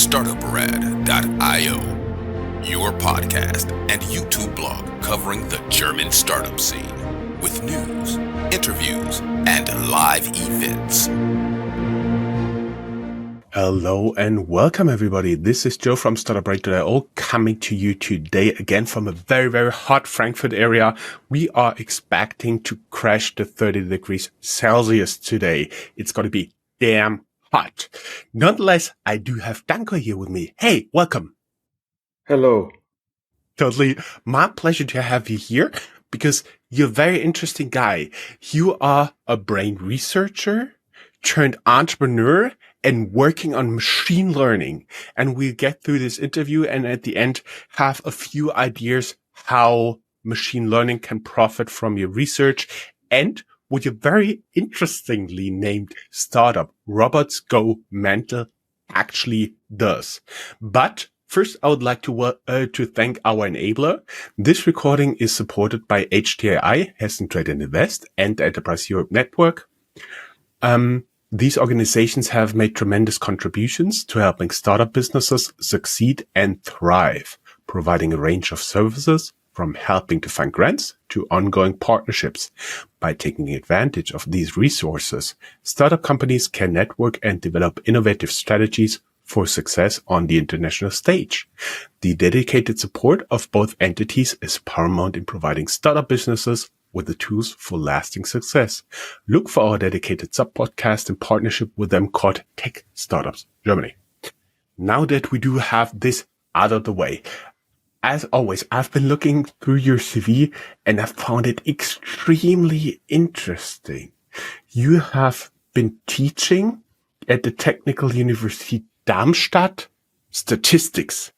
Startuprad.io, your podcast and YouTube blog covering the German startup scene with news, interviews, and live events. Hello and welcome everybody. This is Joe from Startuprad.io coming to you today again from a very, very hot Frankfurt area. We are expecting to crash the 30 degrees Celsius today. It's going to be damn hot. Nonetheless, I do have Danko here with me. Hey, welcome. Hello. Totally my pleasure to have you here because you're a very interesting guy. You are a brain researcher turned entrepreneur and working on machine learning. And we'll get through this interview and at the end have a few ideas how machine learning can profit from your research and what your very interestingly named startup, Robots Go Mental, actually does. But first, I would like to thank our enabler. This recording is supported by HTAI, Hessen Trade and Invest, and the Enterprise Europe Network. These organizations have made tremendous contributions to helping startup businesses succeed and thrive, providing a range of services from helping to find grants to ongoing partnerships. By taking advantage of these resources, startup companies can network and develop innovative strategies for success on the international stage. The dedicated support of both entities is paramount in providing startup businesses with the tools for lasting success. Look for our dedicated sub-podcast in partnership with them called Tech Startups Germany. Now that we do have this out of the way, as always, I've been looking through your CV and I've found it extremely interesting. You have been teaching at the Technical University Darmstadt statistics.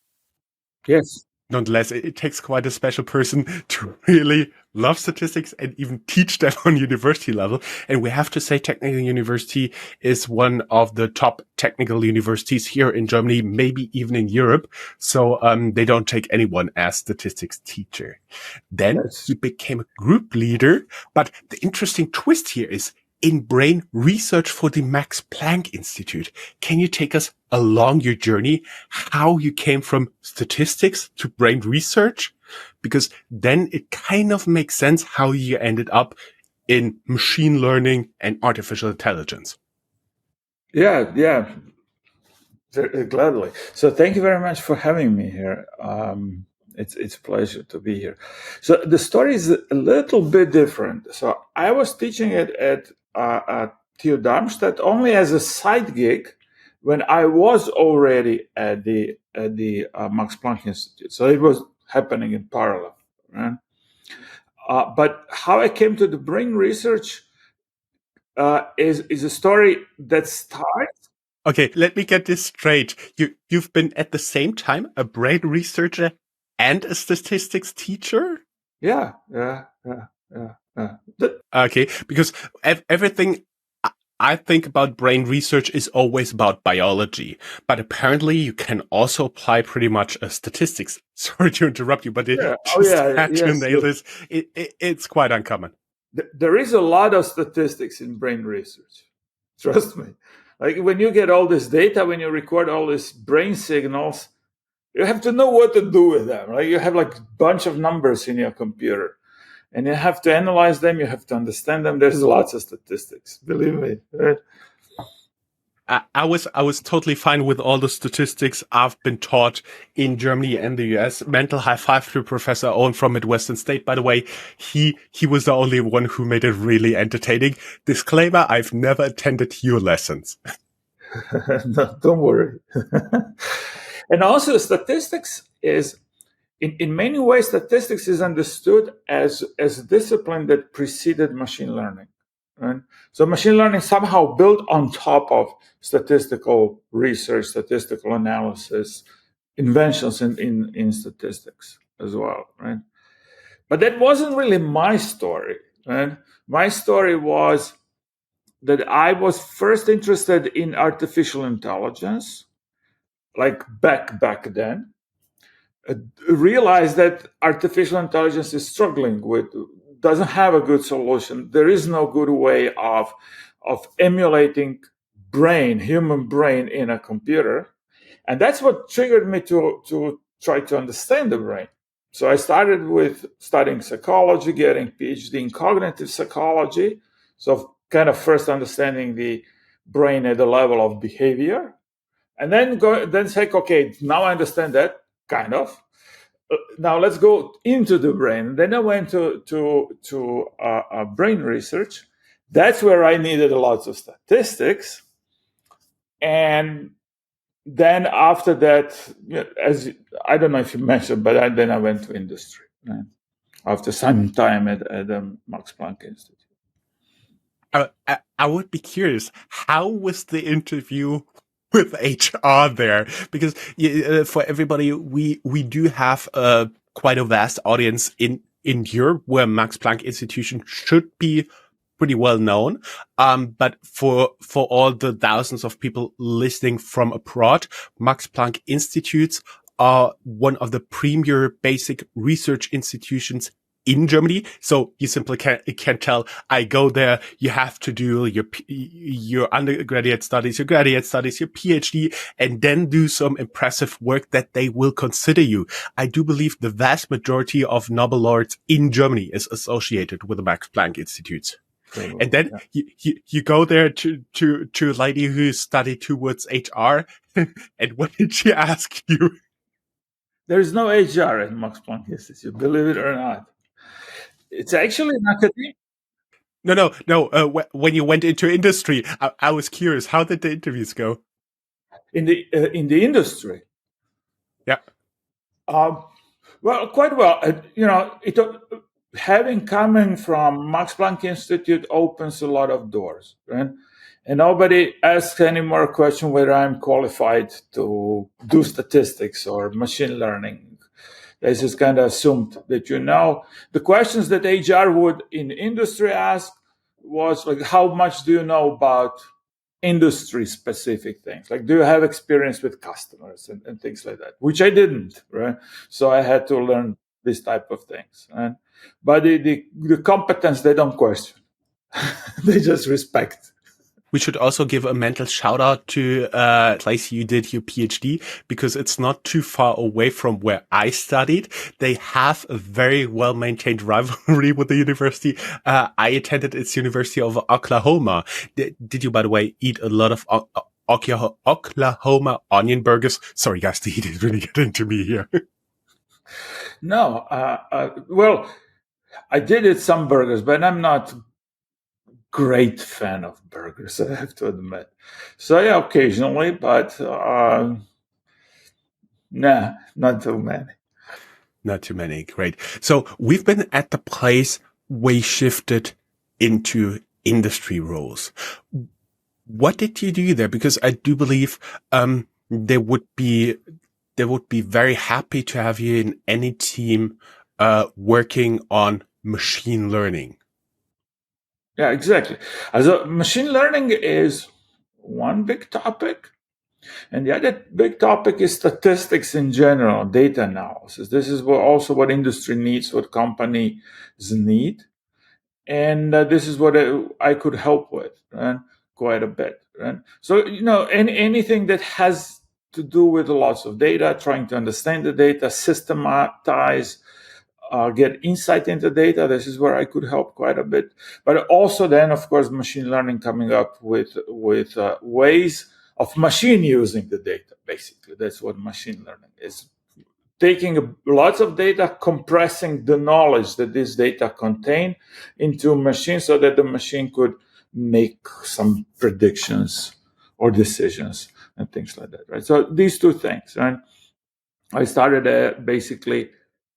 Yes. Nonetheless, it takes quite a special person to really love statistics and even teach them on university level. And we have to say Technical University is one of the top technical universities here in Germany, maybe even in Europe. So they don't take anyone as statistics teacher. Then you became a group leader. But the interesting twist here is in brain research for the Max Planck Institute. Can you take us along your journey, how you came from statistics to brain research? Because then it kind of makes sense how you ended up in machine learning and artificial intelligence. Yeah, gladly. So thank you very much for having me here. It's a pleasure to be here. So the story is a little bit different. So I was teaching it at TU Darmstadt only as a side gig when I was already at the Max Planck Institute. So it was happening in parallel, right? But how I came to the brain research is a story that starts. Okay, let me get this straight. You've been at the same time a brain researcher and a statistics teacher? Yeah. Okay, because everything I think about brain research is always about biology, but apparently you can also apply pretty much statistics. Sorry to interrupt you, but you nail this. It's quite uncommon. There is a lot of statistics in brain research. Trust me. Like when you get all this data, when you record all these brain signals, you have to know what to do with them, right? You have like a bunch of numbers in your computer and you have to analyze them. You have to understand them. There's lots of statistics, believe me. Right? I was totally fine with all the statistics I've been taught in Germany and the US. Mental high five to Professor Owen from Midwestern State. By the way, he was the only one who made it really entertaining. Disclaimer, I've never attended your lessons. No, don't worry. And also statistics is, in many ways, statistics is understood as a discipline that preceded machine learning. Right? So machine learning somehow built on top of statistical research, statistical analysis, inventions in statistics as well, right? But that wasn't really my story, right? My story was that I was first interested in artificial intelligence, like back then. Realized that artificial intelligence is struggling with, doesn't have a good solution. There is no good way of emulating human brain in a computer. And that's what triggered me to try to understand the brain. So I started with studying psychology, getting PhD in cognitive psychology. So kind of first understanding the brain at the level of behavior, and then say, okay, now I understand that kind of. Now let's go into the brain. Then I went to brain research. That's where I needed a lot of statistics, and then after that, as I don't know if you mentioned, but then I went to industry, right? After some time at the Max Planck Institute. I would be curious, how was the interview with HR there? Because for everybody, we do have quite a vast audience in Europe where Max Planck Institution should be pretty well known. But for all the thousands of people listening from abroad, Max Planck Institutes are one of the premier basic research institutions in Germany. So you simply can't tell, I go there, you have to do your undergraduate studies, your graduate studies, your PhD, and then do some impressive work that they will consider you. I do believe the vast majority of Nobel laureates in Germany is associated with the Max Planck Institute. And then you go there to a lady who studied towards HR. And what did she ask you? There is no HR at Max Planck Institute, believe it or not. It's actually an academic. No. When you went into industry, I was curious. How did the interviews go? In the industry. Yeah. Well, quite well. Having coming from Max Planck Institute opens a lot of doors, right? And nobody asks any more question whether I'm qualified to do statistics or machine learning. This is kind of assumed that you know. The questions that HR would in industry ask was like, how much do you know about industry specific things? Like, do you have experience with customers and things like that? Which I didn't, right? So I had to learn this type of things. Right? But the competence, they don't question. They just respect. We should also give a mental shout out to place you did your PhD, because it's not too far away from where I studied. They have a very well maintained rivalry with the university. I attended its University of Oklahoma. Did you, by the way, eat a lot of Oklahoma onion burgers? Sorry, guys, the heat is really getting to me here. No, well, I did eat some burgers, but I'm not great fan of burgers, I have to admit. So yeah, occasionally, but nah, not too many. Not too many. Great. So we've been at the place we shifted into industry roles. What did you do there? Because I do believe they would be very happy to have you in any team working on machine learning. Yeah, exactly. Also, machine learning is one big topic. And the other big topic is statistics in general, data analysis. This is also what industry needs, what companies need. And this is what I could help with, right? Quite a bit. Right? So, anything that has to do with lots of data, trying to understand the data, systematize, get insight into data. This is where I could help quite a bit. But also then, of course, machine learning coming up with ways of machine using the data. Basically, that's what machine learning is. Taking lots of data, compressing the knowledge that this data contain into a machine so that the machine could make some predictions or decisions and things like that, right? So these two things, right? I started basically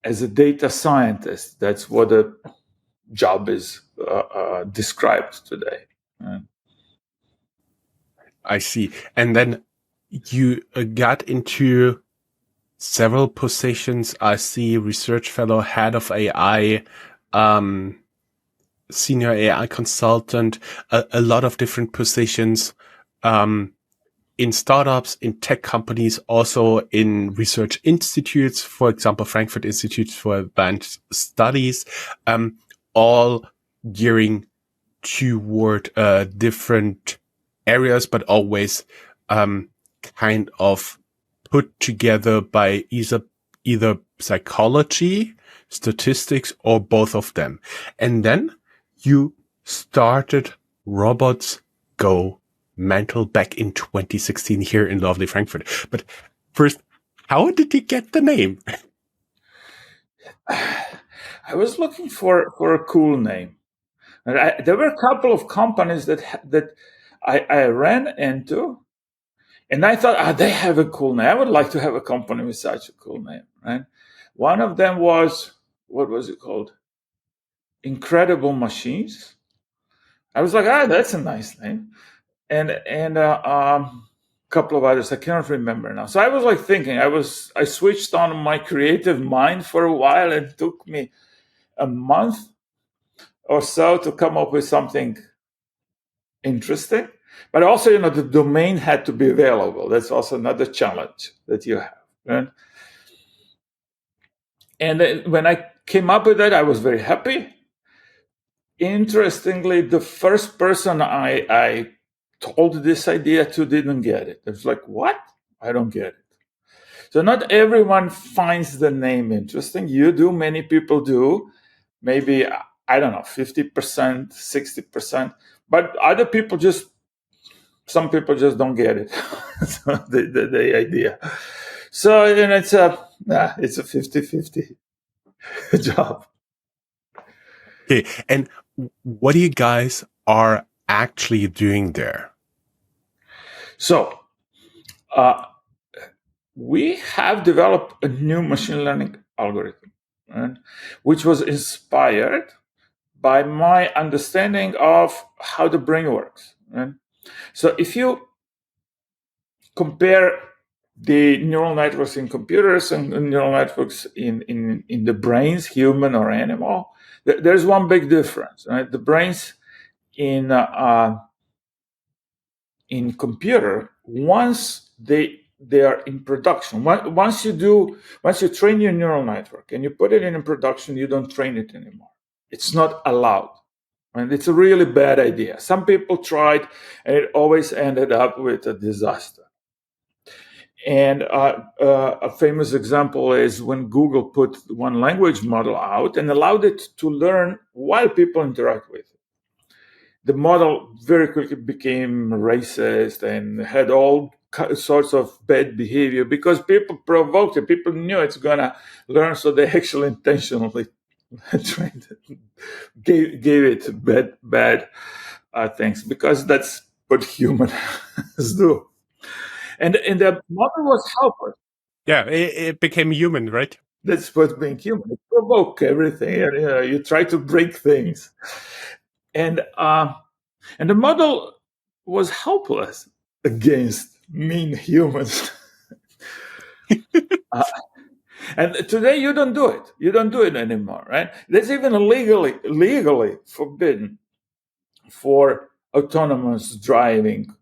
as a data scientist. That's what the job is described today. I see. And then you got into several positions. I see research fellow, head of AI, senior AI consultant, a lot of different positions, in startups, in tech companies, also in research institutes, for example, Frankfurt Institute for Advanced Studies, all gearing toward, different areas, but always, kind of put together by either psychology, statistics, or both of them. And then you started Robots Go Mental back in 2016 here in lovely Frankfurt. But first, how did you get the name? I was looking for a cool name. And there were a couple of companies that I ran into, and I thought, they have a cool name. I would like to have a company with such a cool name, right? One of them was, what was it called? Incredible Machines. I was like, that's a nice name. And couple of others I cannot remember now. So I was like thinking, I switched on my creative mind for a while. It took me a month or so to come up with something interesting. But also, the domain had to be available. That's also another challenge that you have. Right? And then when I came up with that, I was very happy. Interestingly, the first person I told this idea to didn't get it. It was like, what? I don't get it. So not everyone finds the name interesting. You do, many people do. Maybe, I don't know, 50%, 60%. But other people some people just don't get it. So the idea. So it's a 50-50 job. Okay, and what do you guys are actually doing there? So we have developed a new machine learning algorithm, right, which was inspired by my understanding of how the brain works. Right? So if you compare the neural networks in computers and neural networks in the brains, human or animal, there's one big difference. Right? The brains in computer, once they are in production, once you train your neural network and you put it in production, you don't train it anymore. It's not allowed. And it's a really bad idea. Some people tried, and it always ended up with a disaster. And a famous example is when Google put one language model out and allowed it to learn while people interact with it. The model very quickly became racist and had all sorts of bad behavior because people provoked it. People knew it's going to learn, so they actually intentionally trained it, gave it bad things, because that's what humans do. And the model was helpless. Yeah, it became human, right? That's what being human. You provoke everything. And, you try to break things, and the model was helpless against mean humans. And today you don't do it. You don't do it anymore, right? That's even legally forbidden for autonomous driving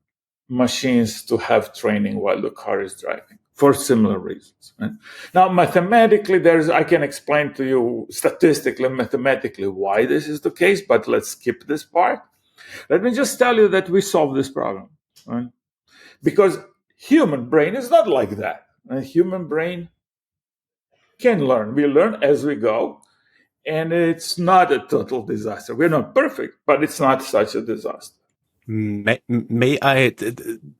machines to have training while the car is driving for similar reasons. Right? Now, mathematically, I can explain to you statistically, mathematically, why this is the case, but let's skip this part. Let me just tell you that we solved this problem. Right? Because human brain is not like that. A human brain can learn. We learn as we go, and it's not a total disaster. We're not perfect, but it's not such a disaster. May I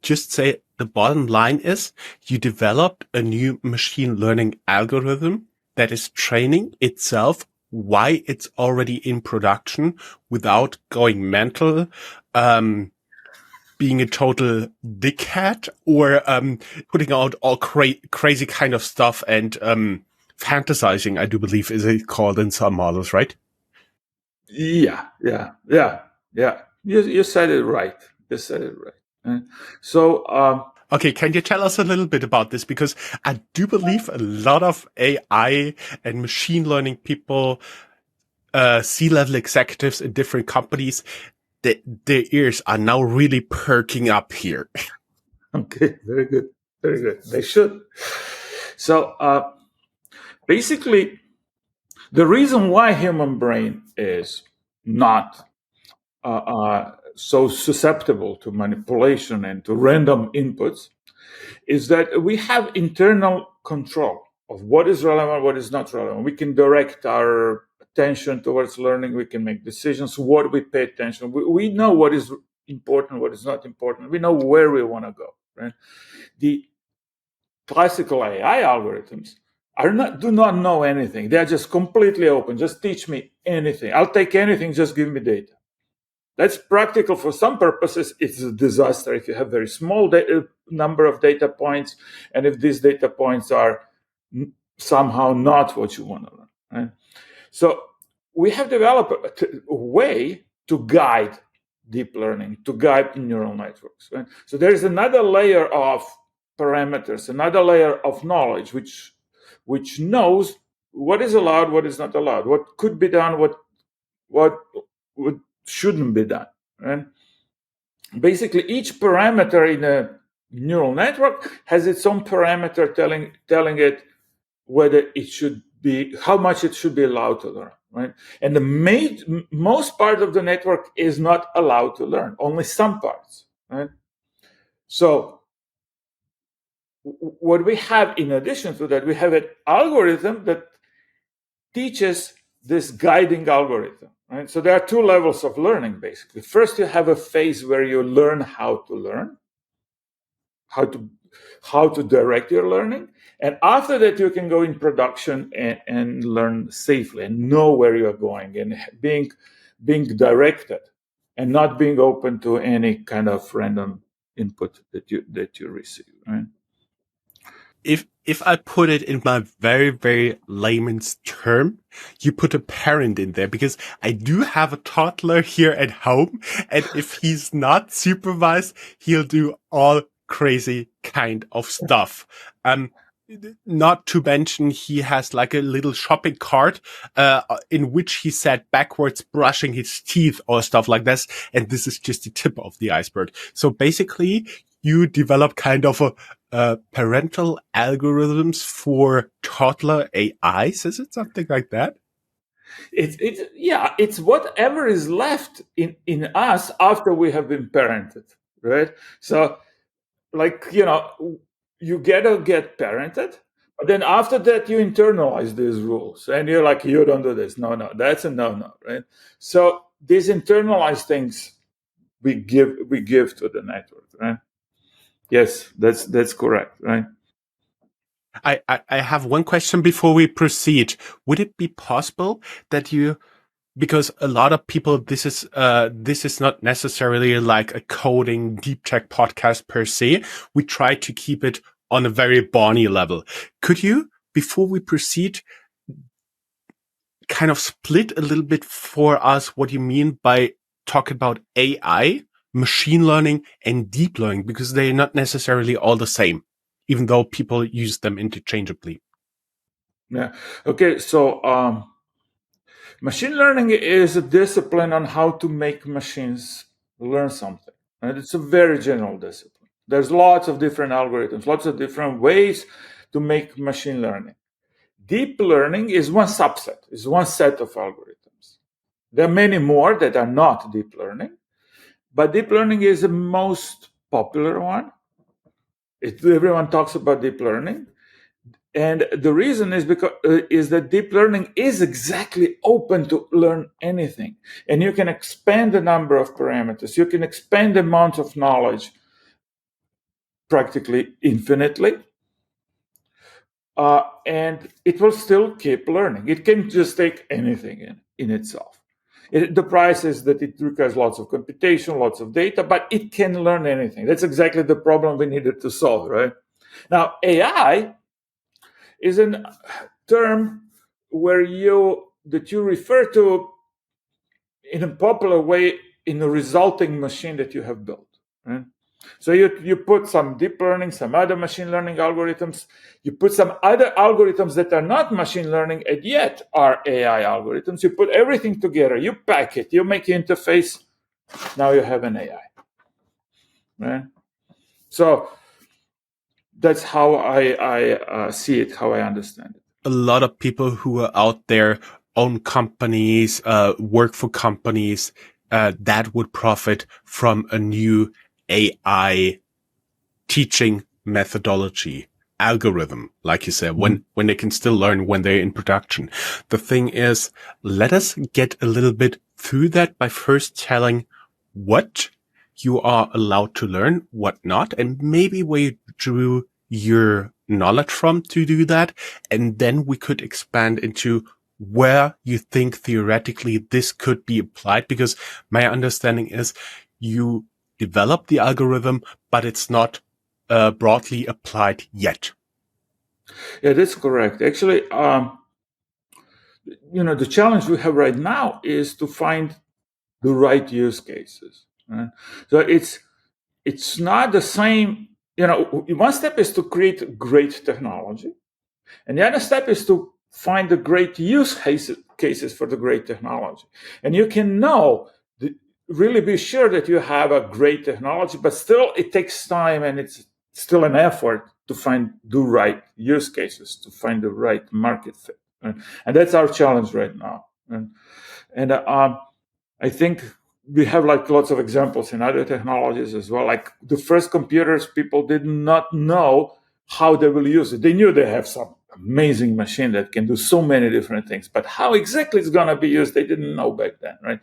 just say the bottom line is you developed a new machine learning algorithm that is training itself while it's already in production without going mental, being a total dickhead, or putting out all crazy kind of stuff and fantasizing, I do believe is it called in some models, right? Yeah. You said it right. So, okay, can you tell us a little bit about this? Because I do believe a lot of AI and machine learning people, C-level executives in different companies, their ears are now really perking up here. Okay, very good. They should. So, basically, the reason why human brain is not so susceptible to manipulation and to random inputs is that we have internal control of what is relevant, what is not relevant. We can direct our attention towards learning. We can make decisions, what we pay attention. We know what is important, what is not important. We know where we want to go, right? The classical AI algorithms do not know anything. They are just completely open. Just teach me anything. I'll take anything. Just give me data. That's practical for some purposes. It's a disaster if you have very small number of data points, and if these data points are somehow not what you want to learn. Right? So we have developed a way to guide deep learning, to guide neural networks. Right? So there is another layer of parameters, another layer of knowledge, which knows what is allowed, what is not allowed, what could be done, what shouldn't be done. Right? Basically, each parameter in a neural network has its own parameter telling it whether it should be, how much it should be allowed to learn. Right? And the most part of the network is not allowed to learn, only some parts. Right? So what we have in addition to that, we have an algorithm that teaches this guiding algorithm. Right? So there are two levels of learning, basically. First, you have a phase where you learn how to learn, how to direct your learning. And after that, you can go in production and learn safely and know where you're going and being directed and not being open to any kind of random input that you receive. Right? If I put it in my very, very layman's term, you put a parent in there, because I do have a toddler here at home, and if he's not supervised, he'll do all crazy kind of stuff. Not to mention he has like a little shopping cart, in which he sat backwards brushing his teeth or stuff like this. And this is just the tip of the iceberg. So basically you develop kind of a parental algorithms for toddler AIs. Is it something like that? It's whatever is left in us after we have been parented, right? So, like, you get parented, but then after that you internalize these rules, and you're like, you don't do this. No, that's a no, right? So these internalized things we give to the network, right? Yes, that's correct, right? I have one question before we proceed. Would it be possible that because a lot of people, this is not necessarily like a coding deep tech podcast per se. We try to keep it on a very Barney level. Could you, before we proceed, kind of split a little bit for us what you mean by talking about AI, machine learning, and deep learning, because they're not necessarily all the same, even though people use them interchangeably. Yeah. Okay. So machine learning is a discipline on how to make machines learn something. And it's a very general discipline. There's lots of different algorithms, lots of different ways to make machine learning. Deep learning is one subset, is one set of algorithms. There are many more that are not deep learning, but deep learning is the most popular one. Everyone talks about deep learning. And the reason is because is that deep learning is exactly open to learn anything, and you can expand the number of parameters. You can expand the amount of knowledge practically infinitely, and it will still keep learning. It can just take anything in itself. The price is that it requires lots of computation, lots of data, but it can learn anything. That's exactly the problem we needed to solve, right? Now, AI is a term that you refer to in a popular way in a resulting machine that you have built. Right? So you put some deep learning, some other machine learning algorithms, you put some other algorithms that are not machine learning and yet are AI algorithms. You put everything together, you pack it, you make an interface. Now you have an AI. Right? So that's how I see it, how I understand it. A lot of people who are out there own companies, work for companies, that would profit from a new AI teaching methodology, algorithm, like you said, when they can still learn when they're in production. The thing is, let us get a little bit through that by first telling what you are allowed to learn, what not, and maybe where you drew your knowledge from to do that. And then we could expand into where you think theoretically this could be applied, because my understanding is you develop the algorithm, but it's not broadly applied yet. Yeah, that's correct. Actually, the challenge we have right now is to find the right use cases. Right? So it's not the same. One step is to create great technology, and the other step is to find the great use cases for the great technology. And you can really be sure that you have a great technology, but still it takes time and it's still an effort to find the right use cases, to find the right market fit. Right? And that's our challenge right now. And I think we have like lots of examples in other technologies as well. Like the first computers, people did not know how they will use it. They knew they have some amazing machine that can do so many different things, but how exactly it's going to be used, they didn't know back then, right?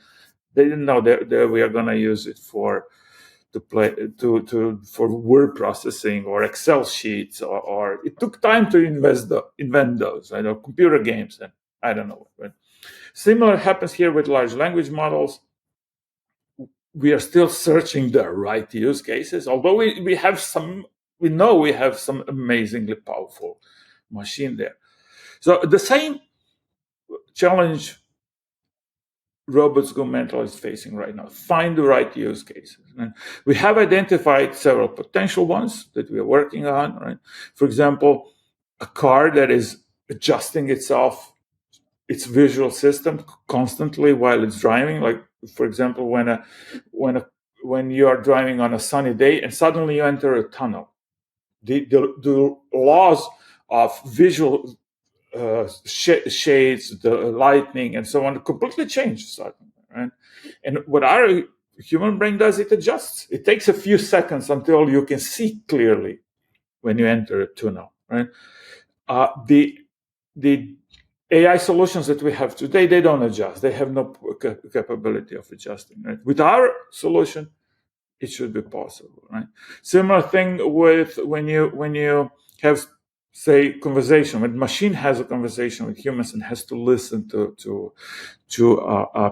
They didn't know that we are going to use it for word processing or Excel sheets, or it took time to invent those. I know computer games, and I don't know. Right? Similar happens here with large language models. We are still searching the right use cases, although we know we have some amazingly powerful machine there. So the same challenge robots go mental is facing right now: find the right use cases. And we have identified several potential ones that we are working on. Right, for example, a car that is adjusting its visual system constantly while it's driving. Like, for example, when you are driving on a sunny day and suddenly you enter a tunnel, the laws of visual shades, the lightning, and so on completely change suddenly. Right? And what our human brain does, it adjusts. It takes a few seconds until you can see clearly when you enter a tunnel. Right? The AI solutions that we have today, they don't adjust. They have no capability of adjusting. Right? With our solution, it should be possible. Right? Similar thing with when you have, say, conversation. When machine has a conversation with humans and has to listen to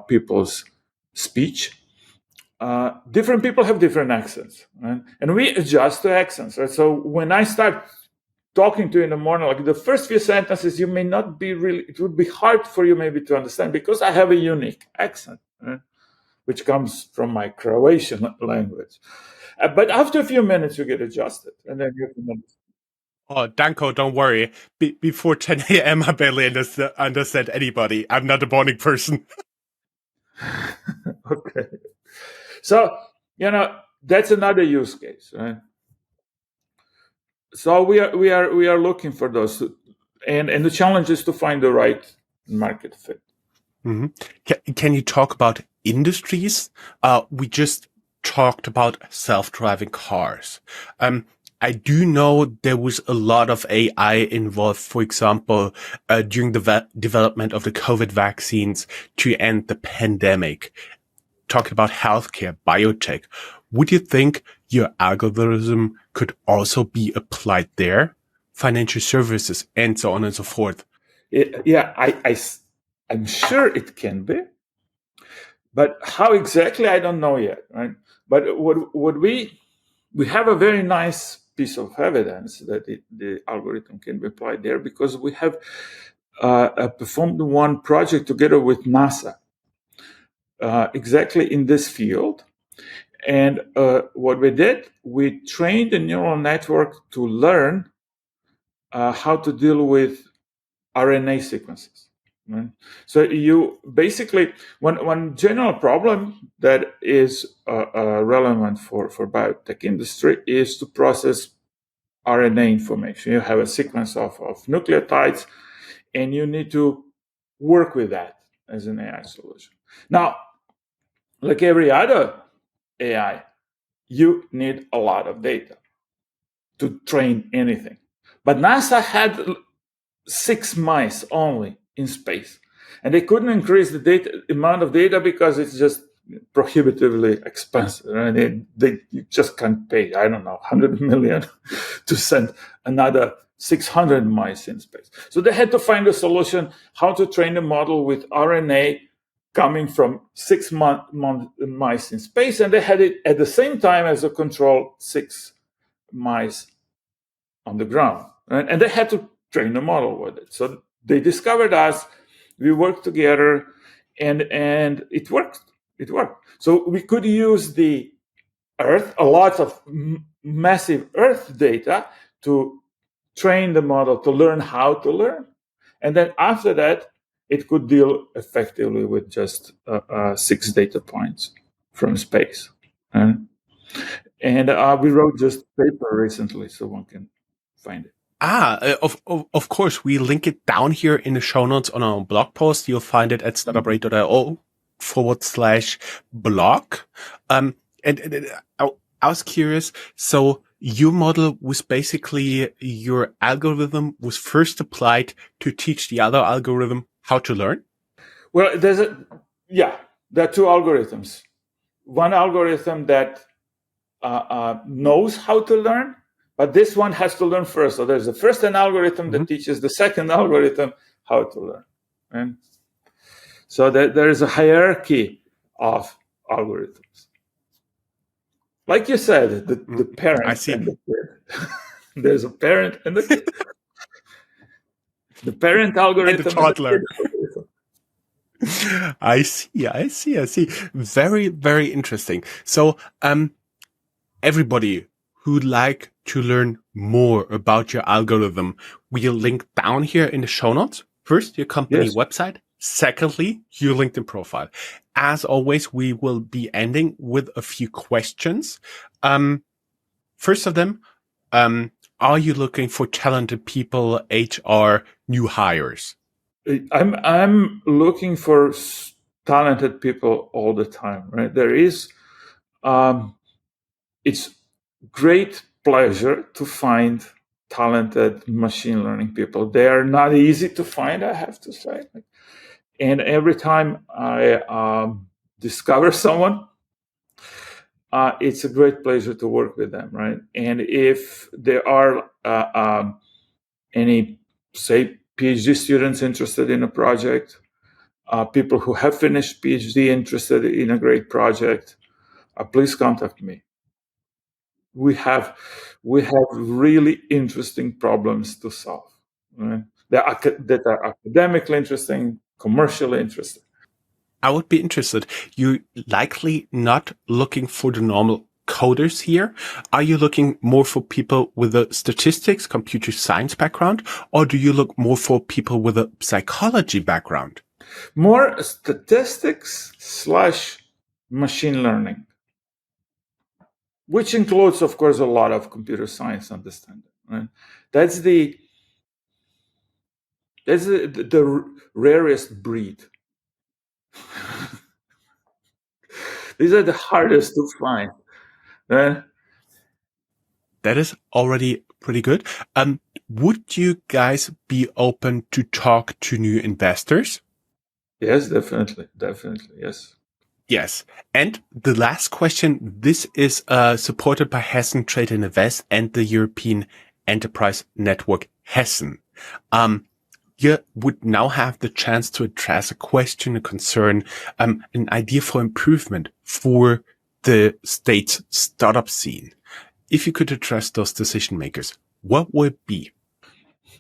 people's speech. Different people have different accents, right? And we adjust to accents. Right? So when I start talking to you in the morning, like the first few sentences, you may not be really, it would be hard for you maybe to understand because I have a unique accent, right? Which comes from my Croatian language. But after a few minutes, you get adjusted, and then you can understand. Oh, Danko, don't worry. Before 10 a.m., I barely understand anybody. I'm not a morning person. Okay. So, that's another use case, right? So we are looking for those, and the challenge is to find the right market fit. Mm-hmm. Can you talk about industries? We just talked about self-driving cars. I do know there was a lot of AI involved, for example, during the development of the COVID vaccines to end the pandemic. Talking about healthcare, biotech. Would you think your algorithm could also be applied there? Financial services and so on and so forth. I'm sure it can be, but how exactly, I don't know yet, right? But what we have a very nice piece of evidence that the algorithm can be applied there, because we have performed one project together with NASA exactly in this field. And what we did, we trained a neural network to learn how to deal with RNA sequences. Right? So you basically, one general problem that is relevant for biotech industry is to process RNA information. You have a sequence of nucleotides, and you need to work with that as an AI solution. Now, like every other AI, you need a lot of data. to train anything. But NASA had 6 mice only in space, and they couldn't increase the amount of data because it's just prohibitively expensive, and they just can't pay, I don't know, 100 million to send another 600 mice in space. So they had to find a solution how to train a model with RNA coming from 6 mice in space, and they had it at the same time as a control 6 mice on the ground, right? And they had to train the model with it. So they discovered us, we worked together, and it worked. It worked. So we could use the Earth, a lot of massive Earth data to train the model to learn how to learn. And then after that, it could deal effectively with just 6 data points from space. And we wrote just a paper recently, so one can find it. Of course, we link it down here in the show notes on our blog post. You'll find it at Startuprad.io/blog. And I was curious. So your model was basically your algorithm was first applied to teach the other algorithm how to learn? Well, there are 2 algorithms. One algorithm that knows how to learn, but this one has to learn first. So there's the first an algorithm that teaches the second algorithm how to learn. And so there is a hierarchy of algorithms. Like you said, the parent and the kid. There's a parent and the kid. The parent algorithm and the toddler. I see. Very, very interesting. So, everybody who'd like to learn more about your algorithm, we'll link down here in the show notes. First, your company website. Secondly, your LinkedIn profile. As always, we will be ending with a few questions. First of them, are you looking for talented people, HR, new hires? I'm looking for talented people all the time, right? There is, it's great pleasure to find talented machine learning people. They are not easy to find, I have to say. And every time I discover someone, it's a great pleasure to work with them, right? And if there are any, say, PhD students interested in a project, people who have finished PhD interested in a great project, please contact me. We have really interesting problems to solve, right? that are academically interesting, commercially interesting. I would be interested. You're likely not looking for the normal coders here. Are you looking more for people with a statistics, computer science background, or do you look more for people with a psychology background? More statistics / machine learning, which includes, of course, a lot of computer science understanding. Right? That's the rarest breed. These are the hardest to find. Right? That is already pretty good. Would you guys be open to talk to new investors? Yes, definitely, yes. Yes. And the last question, this is supported by Hessen Trade and Invest and the European Enterprise Network Hessen. You would now have the chance to address a question, a concern, an idea for improvement for the state's startup scene. If you could address those decision makers, what would it be?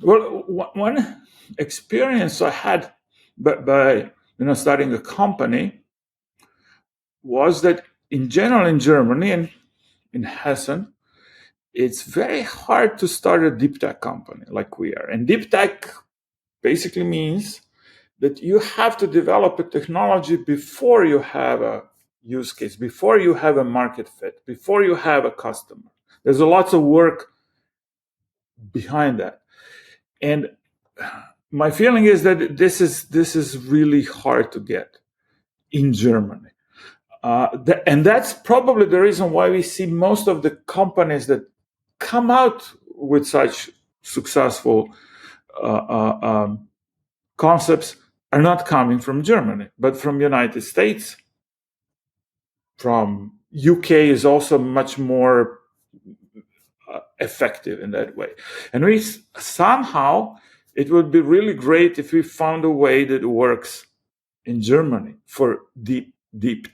Well, one experience I had by starting a company was that in general in Germany and in Hessen, it's very hard to start a deep tech company like we are. And deep tech basically means that you have to develop a technology before you have a use case, before you have a market fit, before you have a customer. There's a lot of work behind that. And my feeling is that this is really hard to get in Germany. And that's probably the reason why we see most of the companies that come out with such successful concepts are not coming from Germany, but from United States. From UK is also much more effective in that way. And we somehow, it would be really great if we found a way that works in Germany for deep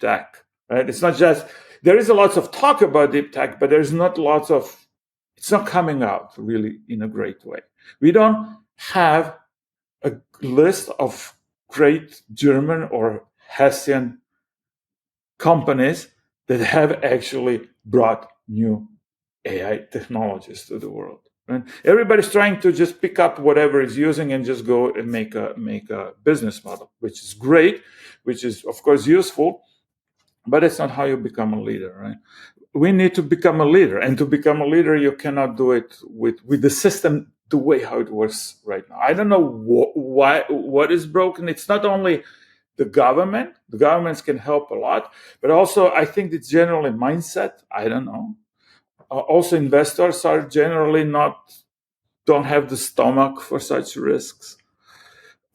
tech. Right? It's not just, there is a lot of talk about deep tech, but there's not lots of, it's not coming out really in a great way. We don't have a list of great German or Hessian companies that have actually brought new AI technologies to the world. And everybody's trying to just pick up whatever is using and just go and make a business model, which is great, which is of course useful, but it's not how you become a leader, right? We need to become a leader, and to become a leader, you cannot do it with the system the way how it works right now. I don't know what is broken. It's not only the government. The governments can help a lot, but also I think it's generally mindset. I don't know. Also, investors are generally don't have the stomach for such risks.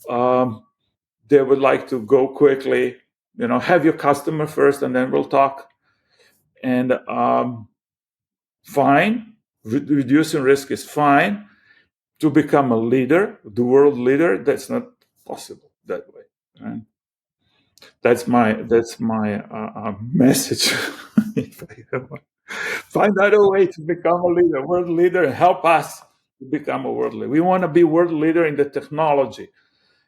They would like to go quickly, have your customer first and then we'll talk. And fine, reducing risk is fine. To become a leader, the world leader, that's not possible that way. Right? That's my message. If I have one. Find out a way to become a leader, world leader, and help us to become a world leader. We want to be world leader in the technology,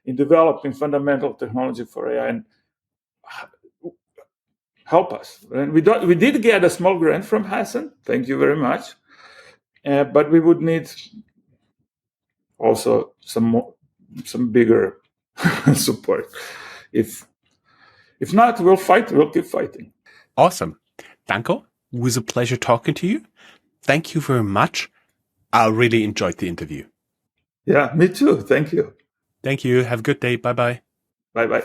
in developing fundamental technology for AI, and help us. And we did get a small grant from Hassan. Thank you very much. But we would need also some bigger support. If not, we'll fight. We'll keep fighting. Awesome. Danko, it was a pleasure talking to you. Thank you very much. I really enjoyed the interview. Yeah, me too. Thank you. Thank you. Have a good day. Bye-bye. Bye-bye.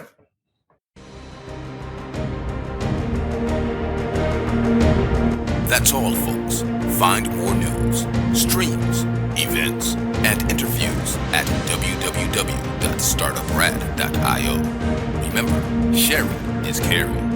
That's all, folks. Find more news, streams, events, and interviews at www.startuprad.io. Remember, sharing is caring.